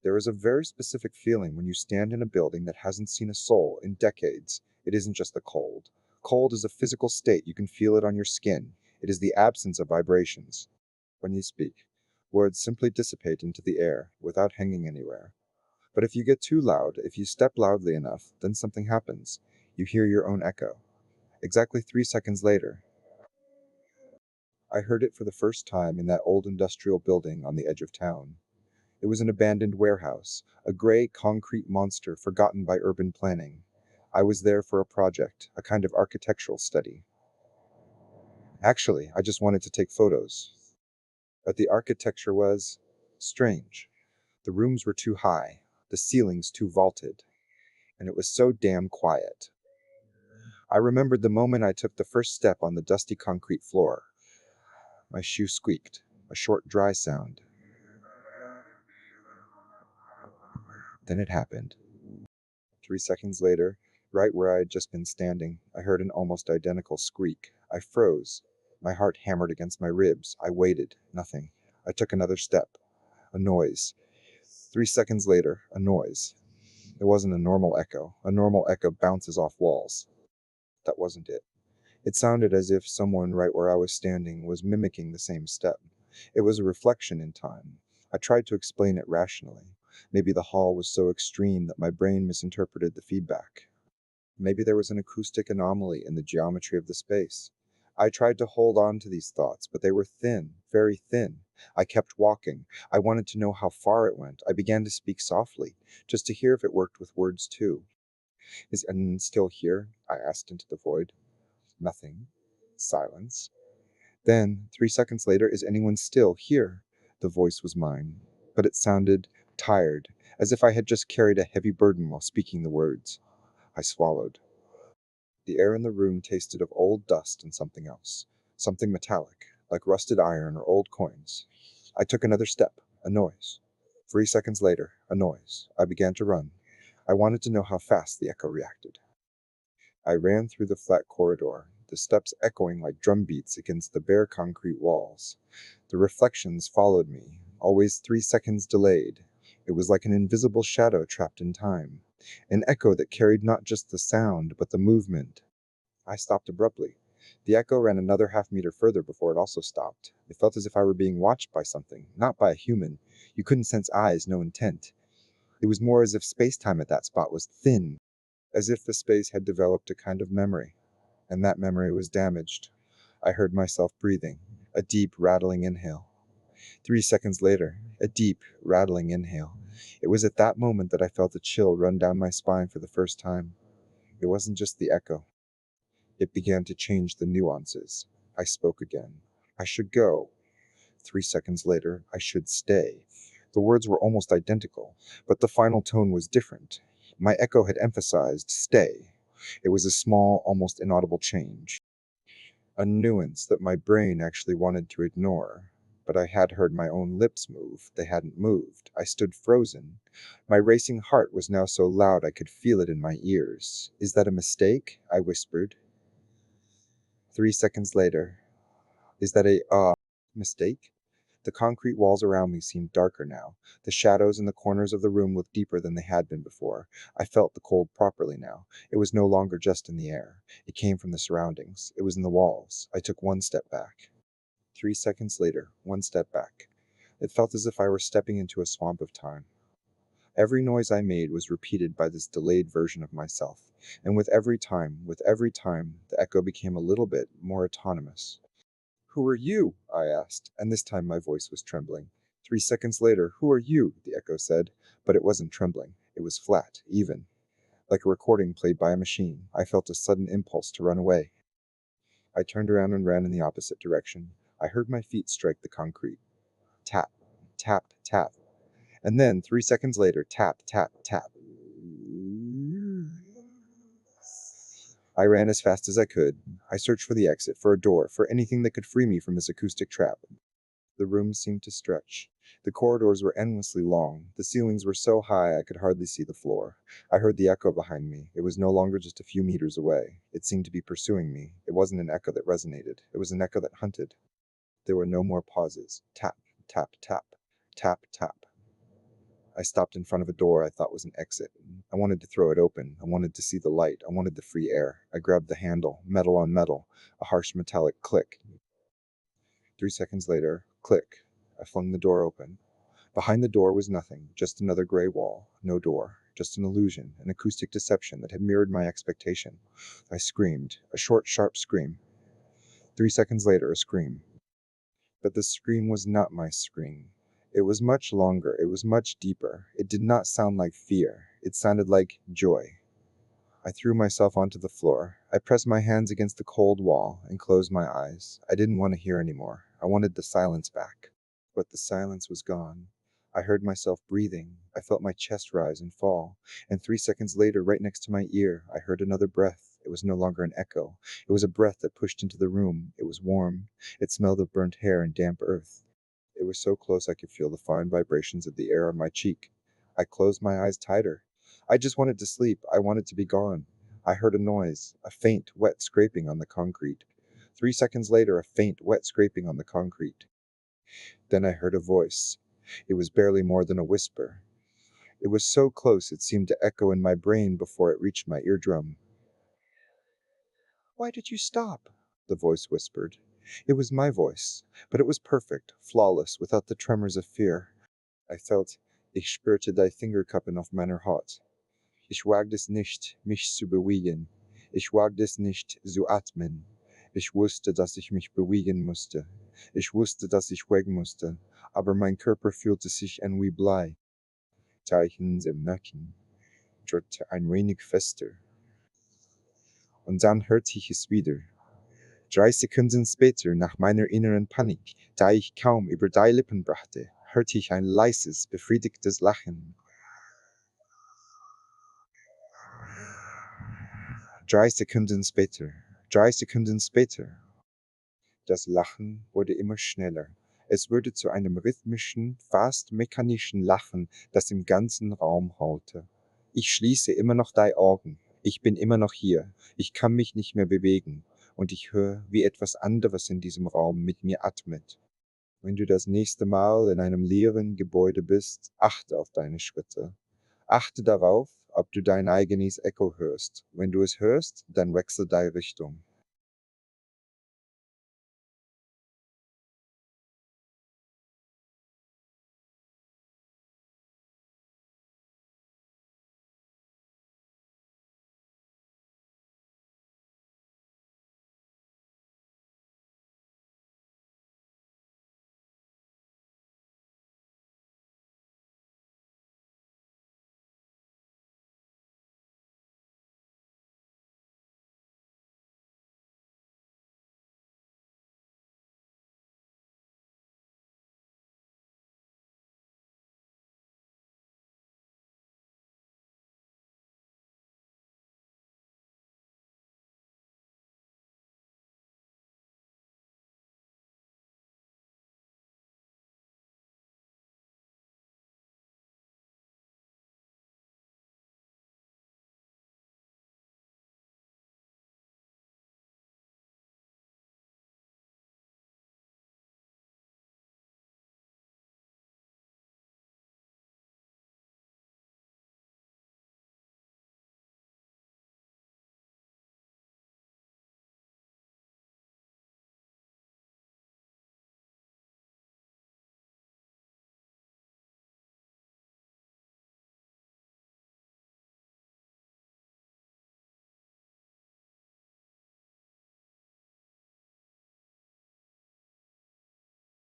There is a very specific feeling when you stand in a building that hasn't seen a soul in decades. It isn't just the cold. Cold is a physical state. You can feel it on your skin. It is the absence of vibrations. When you speak, words simply dissipate into the air without hanging anywhere. But if you get too loud, if you step loudly enough, then something happens. You hear your own echo. Exactly 3 seconds later, I heard it for the first time in that old industrial building on the edge of town. It was an abandoned warehouse, a gray concrete monster forgotten by urban planning. I was there for a project, a kind of architectural study. Actually, I just wanted to take photos. But the architecture was strange. The rooms were too high, the ceilings too vaulted, and it was so damn quiet. I remembered the moment I took the first step on the dusty concrete floor. My shoe squeaked, a short dry sound. Then it happened. 3 seconds later, right where I had just been standing, I heard an almost identical squeak. I froze. My heart hammered against my ribs. I waited. Nothing. I took another step. A noise. 3 seconds later, a noise. It wasn't a normal echo. A normal echo bounces off walls. That wasn't it. It sounded as if someone right where I was standing was mimicking the same step. It was a reflection in time. I tried to explain it rationally. Maybe the hall was so extreme that my brain misinterpreted the feedback. Maybe there was an acoustic anomaly in the geometry of the space. I tried to hold on to these thoughts, but they were thin, very thin. I kept walking. I wanted to know how far it went. I began to speak softly, just to hear if it worked with words too. Is anyone still here? I asked into the void. Nothing. Silence. Then, 3 seconds later, is anyone still here? The voice was mine, but it sounded tired, as if I had just carried a heavy burden while speaking the words. I swallowed. The air in the room tasted of old dust and something else. Something metallic, like rusted iron or old coins. I took another step. A noise. 3 seconds later, a noise. I began to run. I wanted to know how fast the echo reacted. I ran through the flat corridor, the steps echoing like drum beats against the bare concrete walls. The reflections followed me, always 3 seconds delayed. It was like an invisible shadow trapped in time, an echo that carried not just the sound, but the movement. I stopped abruptly. The echo ran another half-meter further before it also stopped. It felt as if I were being watched by something, not by a human. You couldn't sense eyes, no intent. It was more as if space-time at that spot was thin, as if the space had developed a kind of memory, and that memory was damaged. I heard myself breathing, a deep, rattling inhale. 3 seconds later, a deep, rattling inhale. It was at that moment that I felt a chill run down my spine for the first time. It wasn't just the echo. It began to change the nuances. I spoke again. I should go. 3 seconds later, I should stay. The words were almost identical, but the final tone was different. My echo had emphasized stay. It was a small, almost inaudible change. A nuance that my brain actually wanted to ignore. But I had heard my own lips move. They hadn't moved. I stood frozen. My racing heart was now so loud I could feel it in my ears. Is that a mistake? I whispered. 3 seconds later. Is that mistake? The concrete walls around me seemed darker now. The shadows in the corners of the room looked deeper than they had been before. I felt the cold properly now. It was no longer just in the air. It came from the surroundings. It was in the walls. I took one step back. 3 seconds later, one step back. It felt as if I were stepping into a swamp of time. Every noise I made was repeated by this delayed version of myself, and with every time, the echo became a little bit more autonomous. Who are you? I asked, and this time my voice was trembling. 3 seconds later, who are you? The echo said, but it wasn't trembling. It was flat, even. Like a recording played by a machine, I felt a sudden impulse to run away. I turned around and ran in the opposite direction. I heard my feet strike the concrete. Tap, tap, tap. And then, 3 seconds later, tap, tap, tap. I ran as fast as I could. I searched for the exit, for a door, for anything that could free me from this acoustic trap. The rooms seemed to stretch. The corridors were endlessly long. The ceilings were so high I could hardly see the floor. I heard the echo behind me. It was no longer just a few meters away. It seemed to be pursuing me. It wasn't an echo that resonated. It was an echo that hunted. There were no more pauses. Tap, tap, tap. Tap, tap. I stopped in front of a door I thought was an exit. I wanted to throw it open. I wanted to see the light. I wanted the free air. I grabbed the handle, metal on metal, a harsh metallic click. 3 seconds later, click. I flung the door open. Behind the door was nothing, just another gray wall, no door, just an illusion, an acoustic deception that had mirrored my expectation. I screamed, a short, sharp scream. 3 seconds later, a scream. But the scream was not my scream. It was much longer, it was much deeper. It did not sound like fear, it sounded like joy. I threw myself onto the floor. I pressed my hands against the cold wall and closed my eyes. I didn't want to hear anymore. I wanted the silence back. But the silence was gone. I heard myself breathing. I felt my chest rise and fall. And 3 seconds later, right next to my ear, I heard another breath. It was no longer an echo. It was a breath that pushed into the room. It was warm. It smelled of burnt hair and damp earth. It was so close I could feel the fine vibrations of the air on my cheek. I closed my eyes tighter. I just wanted to sleep. I wanted to be gone. I heard a noise, a faint, wet scraping on the concrete. 3 seconds later, a faint, wet scraping on the concrete. Then I heard a voice. It was barely more than a whisper. It was so close it seemed to echo in my brain before it reached my eardrum. Why did you stop? The voice whispered. It was my voice, but it was perfect, flawless, without the tremors of fear. I felt, ich spürte die Fingerkuppen auf meiner Haut. Ich wagte es nicht, mich zu bewegen. Ich wagte es nicht, zu atmen. Ich wusste, dass ich mich bewegen musste. Ich wusste, dass ich weg musste. Aber mein Körper fühlte sich an wie Blei. Zeichen im Nacken, drückte ein wenig fester. Und dann hörte ich es wieder. 3 Sekunden später, nach meiner inneren Panik, da ich kaum über die Lippen brachte, hörte ich ein leises, befriedigtes Lachen. 3 Sekunden später, 3 Sekunden später. Das Lachen wurde immer schneller. Es wurde zu einem rhythmischen, fast mechanischen Lachen, das im ganzen Raum hallte. Ich schließe immer noch die Augen. Ich bin immer noch hier. Ich kann mich nicht mehr bewegen. Und ich höre, wie etwas anderes in diesem Raum mit mir atmet. Wenn du das nächste Mal in einem leeren Gebäude bist, achte auf deine Schritte. Achte darauf, ob du dein eigenes Echo hörst. Wenn du es hörst, dann wechsle deine Richtung.